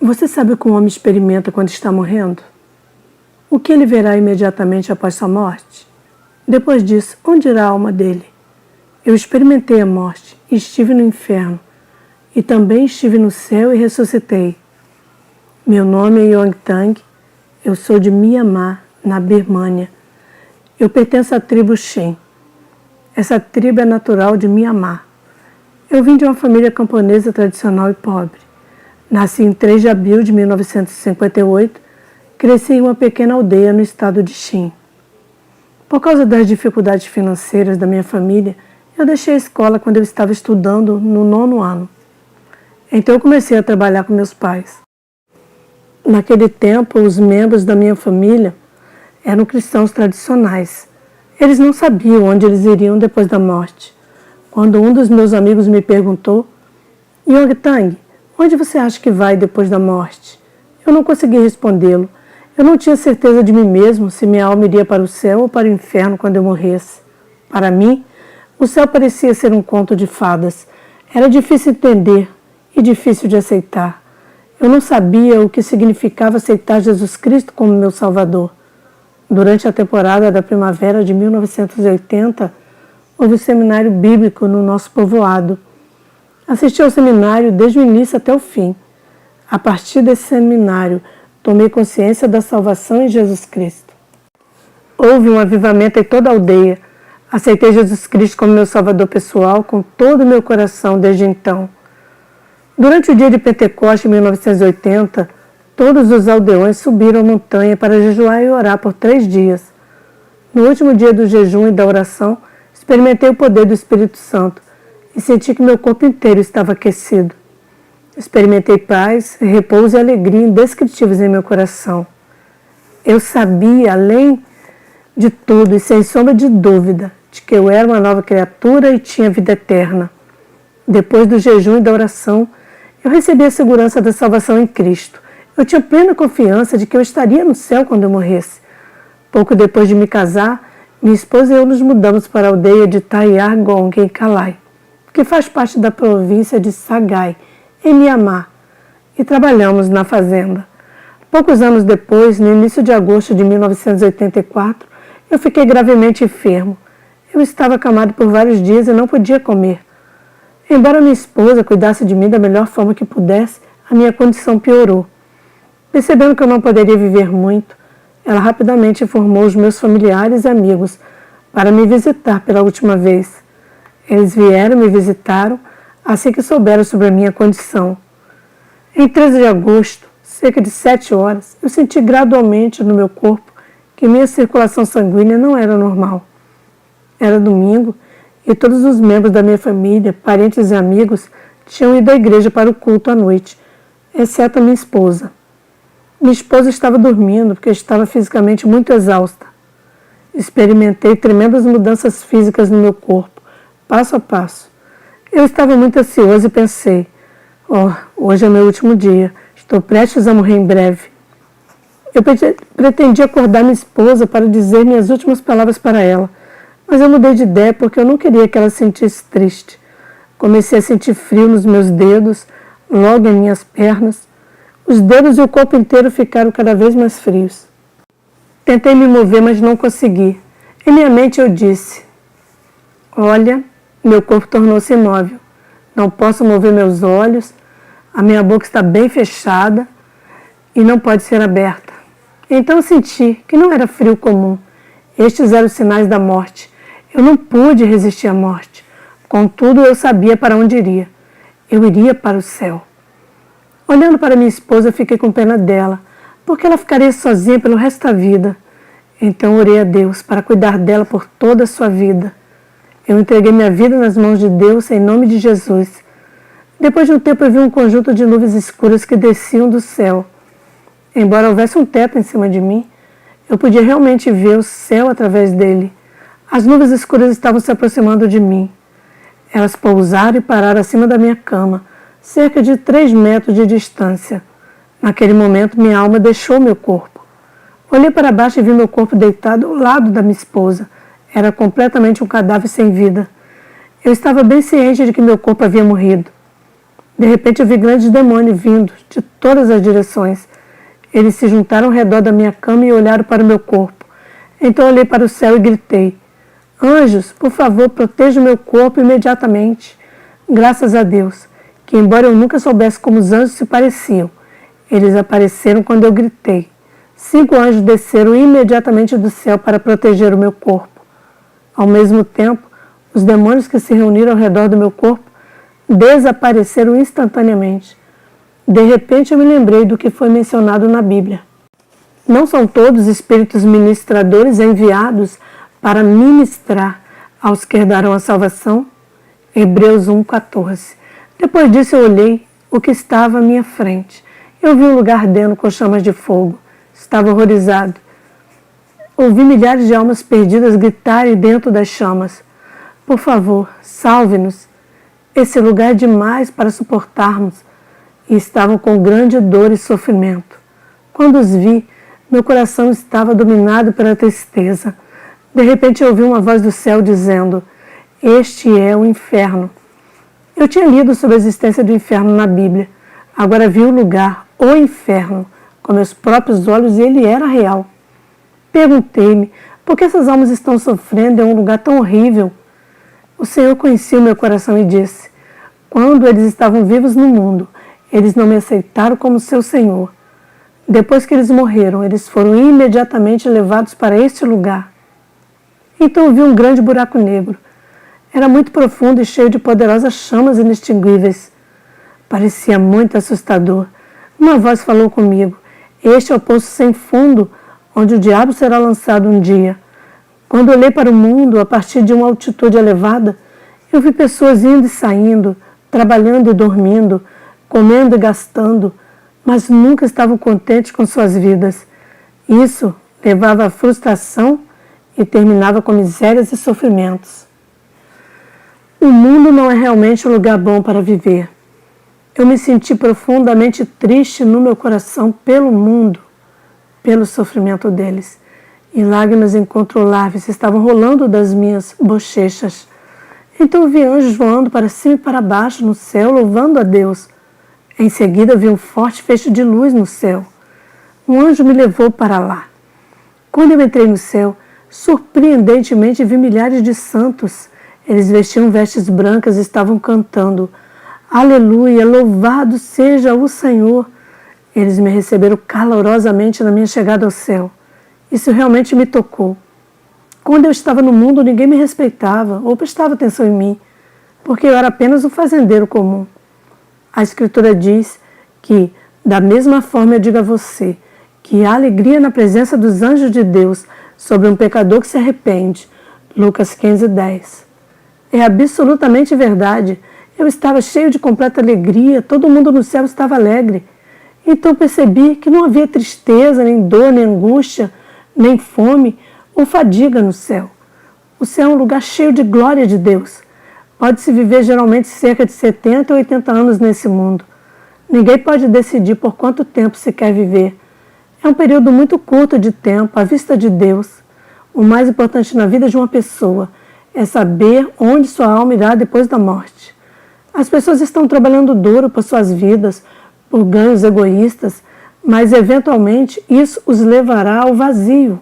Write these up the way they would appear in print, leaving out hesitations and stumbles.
Você sabe o que um homem experimenta quando está morrendo? O que ele verá imediatamente após sua morte? Depois disso, onde irá a alma dele? Eu experimentei a morte e estive no inferno, e também estive no céu e ressuscitei. Meu nome é Yongtang, eu sou de Myanmar, na Birmânia. Eu pertenço à tribo Shen. Essa tribo é natural de Myanmar. Eu vim de uma família camponesa tradicional e pobre. Nasci em 3 de abril de 1958, cresci em uma pequena aldeia no estado de Shin. Por causa das dificuldades financeiras da minha família, eu deixei a escola quando eu estava estudando no 9º ano. Então eu comecei a trabalhar com meus pais. Naquele tempo, os membros da minha família eram cristãos tradicionais. Eles não sabiam onde eles iriam depois da morte. Quando um dos meus amigos me perguntou, Yongtang, onde você acha que vai depois da morte? Eu não consegui respondê-lo. Eu não tinha certeza de mim mesmo se minha alma iria para o céu ou para o inferno quando eu morresse. Para mim, o céu parecia ser um conto de fadas. Era difícil entender e difícil de aceitar. Eu não sabia o que significava aceitar Jesus Cristo como meu Salvador. Durante a temporada da primavera de 1980, houve um seminário bíblico no nosso povoado. Assisti ao seminário desde o início até o fim. A partir desse seminário, tomei consciência da salvação em Jesus Cristo. Houve um avivamento em toda a aldeia. Aceitei Jesus Cristo como meu Salvador pessoal com todo o meu coração desde então. Durante o dia de Pentecostes, em 1980, todos os aldeões subiram a montanha para jejuar e orar por 3 dias. No último dia do jejum e da oração, experimentei o poder do Espírito Santo e senti que meu corpo inteiro estava aquecido. Experimentei paz, repouso e alegria indescritíveis em meu coração. Eu sabia, além de tudo e sem sombra de dúvida, de que eu era uma nova criatura e tinha vida eterna. Depois do jejum e da oração, eu recebi a segurança da salvação em Cristo. Eu tinha plena confiança de que eu estaria no céu quando eu morresse. Pouco depois de me casar, minha esposa e eu nos mudamos para a aldeia de Tayargong, em Kalai, que faz parte da província de Sagai, em Myanmar, e trabalhamos na fazenda. Poucos anos depois, no início de agosto de 1984, eu fiquei gravemente enfermo. Eu estava acamado por vários dias e não podia comer. Embora minha esposa cuidasse de mim da melhor forma que pudesse, a minha condição piorou. Percebendo que eu não poderia viver muito, ela rapidamente informou os meus familiares e amigos para me visitar pela última vez. Eles vieram, me visitaram, assim que souberam sobre a minha condição. Em 13 de agosto, cerca de 7 horas, eu senti gradualmente no meu corpo que minha circulação sanguínea não era normal. Era domingo e todos os membros da minha família, parentes e amigos, tinham ido à igreja para o culto à noite, exceto a minha esposa. Minha esposa estava dormindo porque estava fisicamente muito exausta. Experimentei tremendas mudanças físicas no meu corpo, passo a passo. Eu estava muito ansioso e pensei, hoje é meu último dia, estou prestes a morrer em breve. Eu pretendi acordar minha esposa para dizer minhas últimas palavras para ela, mas eu mudei de ideia porque eu não queria que ela se sentisse triste. Comecei a sentir frio nos meus dedos, logo em minhas pernas. Os dedos e o corpo inteiro ficaram cada vez mais frios. Tentei me mover, mas não consegui. Em minha mente eu disse, olha, meu corpo tornou-se imóvel. Não posso mover meus olhos, a minha boca está bem fechada e não pode ser aberta. Então eu senti que não era frio comum. Estes eram os sinais da morte. Eu não pude resistir à morte. Contudo, eu sabia para onde iria. Eu iria para o céu. Olhando para minha esposa, eu fiquei com pena dela, porque ela ficaria sozinha pelo resto da vida. Então orei a Deus para cuidar dela por toda a sua vida. Eu entreguei minha vida nas mãos de Deus em nome de Jesus. Depois de um tempo eu vi um conjunto de nuvens escuras que desciam do céu. Embora houvesse um teto em cima de mim, eu podia realmente ver o céu através dele. As nuvens escuras estavam se aproximando de mim. Elas pousaram e pararam acima da minha cama, cerca de 3 metros de distância. Naquele momento, minha alma deixou meu corpo. Olhei para baixo e vi meu corpo deitado ao lado da minha esposa. Era completamente um cadáver sem vida. Eu estava bem ciente de que meu corpo havia morrido. De repente eu vi grandes demônios vindo de todas as direções. Eles se juntaram ao redor da minha cama e olharam para o meu corpo. Então eu olhei para o céu e gritei: anjos, por favor, protejam o meu corpo imediatamente. Graças a Deus, que embora eu nunca soubesse como os anjos se pareciam, eles apareceram quando eu gritei. 5 anjos desceram imediatamente do céu para proteger o meu corpo. Ao mesmo tempo, os demônios que se reuniram ao redor do meu corpo desapareceram instantaneamente. De repente eu me lembrei do que foi mencionado na Bíblia. Não são todos espíritos ministradores enviados para ministrar aos que herdarão a salvação? Hebreus 1,14. Depois disso eu olhei o que estava à minha frente. Eu vi um lugar ardendo com chamas de fogo. Estava horrorizado. Ouvi milhares de almas perdidas gritarem dentro das chamas: por favor, salve-nos. Esse lugar é demais para suportarmos. E estavam com grande dor e sofrimento. Quando os vi, meu coração estava dominado pela tristeza. De repente eu ouvi uma voz do céu dizendo: este é o inferno. Eu tinha lido sobre a existência do inferno na Bíblia. Agora vi o lugar, o inferno, com meus próprios olhos, e ele era real. Perguntei-me, por que essas almas estão sofrendo em um lugar tão horrível? O Senhor conhecia o meu coração e disse: quando eles estavam vivos no mundo, eles não me aceitaram como seu Senhor. Depois que eles morreram, eles foram imediatamente levados para este lugar. Então eu vi um grande buraco negro. Era muito profundo e cheio de poderosas chamas inextinguíveis. Parecia muito assustador. Uma voz falou comigo: este é o poço sem fundo, onde o diabo será lançado um dia. Quando olhei para o mundo a partir de uma altitude elevada, eu vi pessoas indo e saindo, trabalhando e dormindo, comendo e gastando, mas nunca estavam contentes com suas vidas. Isso levava à frustração e terminava com misérias e sofrimentos. O mundo não é realmente um lugar bom para viver. Eu me senti profundamente triste no meu coração pelo mundo, pelo sofrimento deles. E lágrimas incontroláveis estavam rolando das minhas bochechas. Então eu vi anjos voando para cima e para baixo no céu, louvando a Deus. Em seguida vi um forte feixe de luz no céu. Um anjo me levou para lá. Quando eu entrei no céu, surpreendentemente vi milhares de santos. Eles vestiam vestes brancas e estavam cantando: aleluia, louvado seja o Senhor. Eles me receberam calorosamente na minha chegada ao céu. Isso realmente me tocou. Quando eu estava no mundo, ninguém me respeitava ou prestava atenção em mim, porque eu era apenas um fazendeiro comum. A Escritura diz que, da mesma forma eu digo a você, que há alegria na presença dos anjos de Deus sobre um pecador que se arrepende. Lucas 15:10. É absolutamente verdade. Eu estava cheio de completa alegria, todo mundo no céu estava alegre. Então percebi que não havia tristeza, nem dor, nem angústia, nem fome ou fadiga no céu. O céu é um lugar cheio de glória de Deus. Pode-se viver geralmente cerca de 70 ou 80 anos nesse mundo. Ninguém pode decidir por quanto tempo se quer viver. É um período muito curto de tempo à vista de Deus. O mais importante na vida de uma pessoa é saber onde sua alma irá depois da morte. As pessoas estão trabalhando duro por suas vidas, por ganhos egoístas, mas eventualmente isso os levará ao vazio.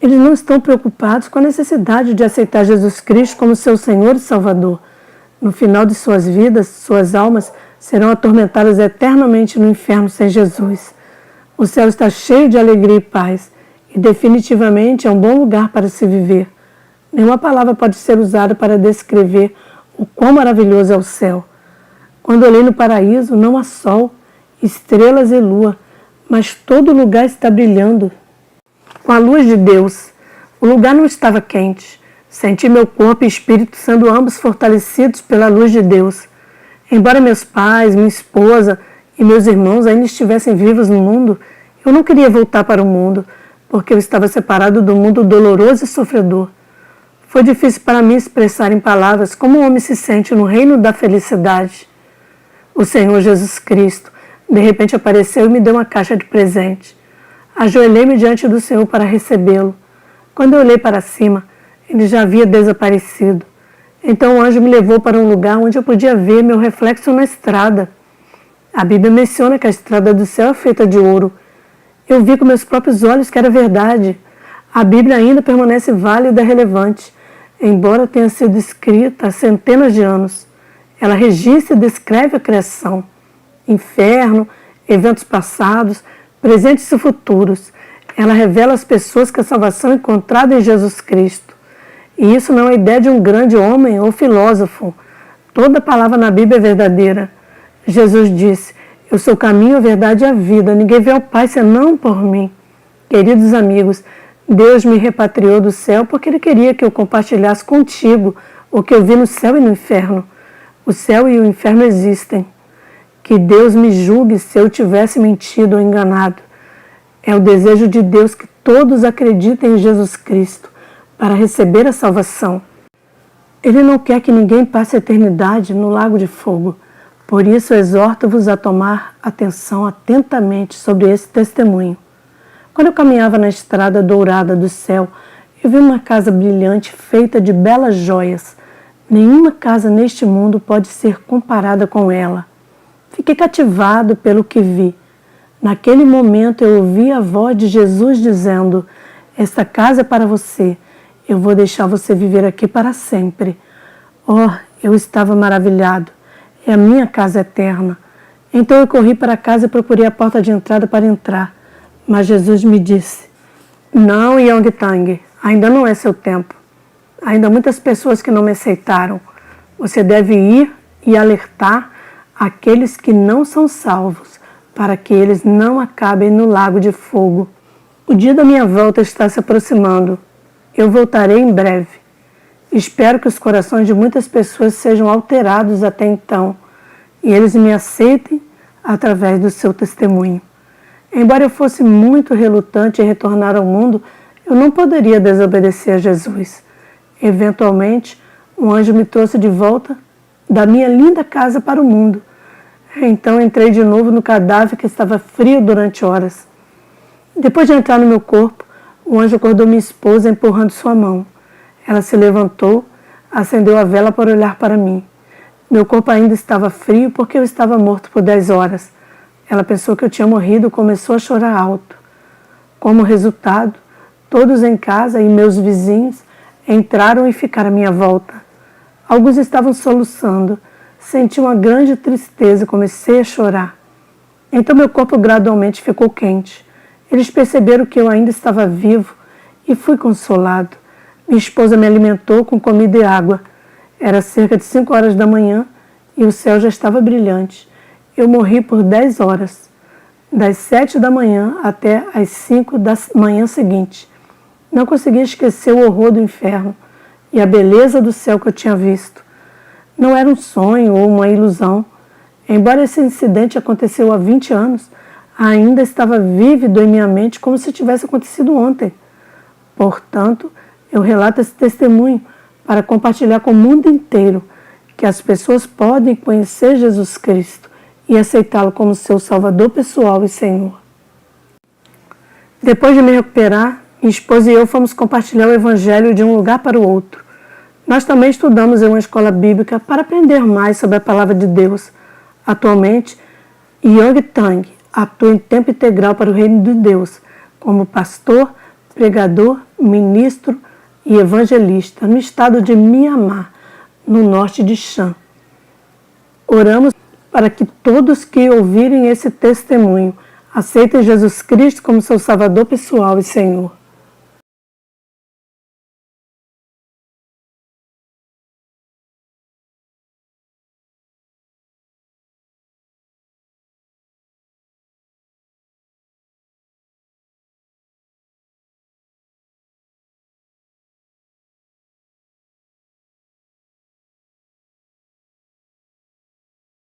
Eles não estão preocupados com a necessidade de aceitar Jesus Cristo como seu Senhor e Salvador. No final de suas vidas, suas almas serão atormentadas eternamente no inferno sem Jesus. O céu está cheio de alegria e paz, e definitivamente é um bom lugar para se viver. Nenhuma palavra pode ser usada para descrever o quão maravilhoso é o céu. Quando olhei no paraíso, não há sol, estrelas e lua, mas todo lugar está brilhando com a luz de Deus. O lugar não estava quente. Senti meu corpo e espírito sendo ambos fortalecidos pela luz de Deus. Embora meus pais, minha esposa e meus irmãos ainda estivessem vivos no mundo, eu não queria voltar para o mundo, porque eu estava separado do mundo doloroso e sofredor. Foi difícil para mim expressar em palavras como um homem se sente no reino da felicidade. O Senhor Jesus Cristo, de repente, apareceu e me deu uma caixa de presente. Ajoelhei-me diante do Senhor para recebê-lo. Quando eu olhei para cima, ele já havia desaparecido. Então o anjo me levou para um lugar onde eu podia ver meu reflexo na estrada. A Bíblia menciona que a estrada do céu é feita de ouro. Eu vi com meus próprios olhos que era verdade. A Bíblia ainda permanece válida e relevante, embora tenha sido escrita há centenas de anos. Ela registra e descreve a criação, inferno, eventos passados, presentes e futuros. Ela revela às pessoas que a salvação é encontrada em Jesus Cristo. E isso não é ideia de um grande homem ou filósofo. Toda palavra na Bíblia é verdadeira. Jesus disse: eu sou o caminho, a verdade e a vida. Ninguém vê ao Pai senão por mim. Queridos amigos, Deus me repatriou do céu porque Ele queria que eu compartilhasse contigo o que eu vi no céu e no inferno. O céu e o inferno existem. Que Deus me julgue se eu tivesse mentido ou enganado. É o desejo de Deus que todos acreditem em Jesus Cristo para receber a salvação. Ele não quer que ninguém passe a eternidade no lago de fogo. Por isso, exorto-vos a tomar atenção atentamente sobre esse testemunho. Quando eu caminhava na estrada dourada do céu, eu vi uma casa brilhante feita de belas joias. Nenhuma casa neste mundo pode ser comparada com ela. Fiquei cativado pelo que vi. Naquele momento eu ouvi a voz de Jesus dizendo: esta casa é para você. Eu vou deixar você viver aqui para sempre. Oh, eu estava maravilhado. É a minha casa eterna. Então eu corri para casa e procurei a porta de entrada para entrar. Mas Jesus me disse: não, Yongtang, ainda não é seu tempo. Ainda há muitas pessoas que não me aceitaram. Você deve ir e alertar aqueles que não são salvos, para que eles não acabem no lago de fogo. O dia da minha volta está se aproximando. Eu voltarei em breve. Espero que os corações de muitas pessoas sejam alterados até então e eles me aceitem através do seu testemunho. Embora eu fosse muito relutante em retornar ao mundo, eu não poderia desobedecer a Jesus. Eventualmente, um anjo me trouxe de volta da minha linda casa para o mundo. Então entrei de novo no cadáver que estava frio durante horas. Depois de entrar no meu corpo, o anjo acordou minha esposa empurrando sua mão. Ela se levantou, acendeu a vela para olhar para mim. Meu corpo ainda estava frio porque eu estava morto por 10 horas. Ela pensou que eu tinha morrido e começou a chorar alto. Como resultado, todos em casa e meus vizinhos entraram e ficaram à minha volta. Alguns estavam soluçando. Senti uma grande tristeza e comecei a chorar. Então meu corpo gradualmente ficou quente. Eles perceberam que eu ainda estava vivo e fui consolado. Minha esposa me alimentou com comida e água. Era cerca de 5 horas da manhã e o céu já estava brilhante. Eu morri por 10 horas, das 7 da manhã até as 5 da manhã seguinte. Não conseguia esquecer o horror do inferno e a beleza do céu que eu tinha visto. Não era um sonho ou uma ilusão. Embora esse incidente aconteceu há 20 anos, ainda estava vívido em minha mente como se tivesse acontecido ontem. Portanto, eu relato esse testemunho para compartilhar com o mundo inteiro que as pessoas podem conhecer Jesus Cristo e aceitá-lo como seu Salvador pessoal e Senhor. Depois de me recuperar, minha esposa e eu fomos compartilhar o Evangelho de um lugar para o outro. Nós também estudamos em uma escola bíblica para aprender mais sobre a Palavra de Deus. Atualmente, Yongtang atua em tempo integral para o Reino de Deus, como pastor, pregador, ministro e evangelista no estado de Myanmar, no norte de Shan. Oramos para que todos que ouvirem esse testemunho aceitem Jesus Cristo como seu Salvador pessoal e Senhor.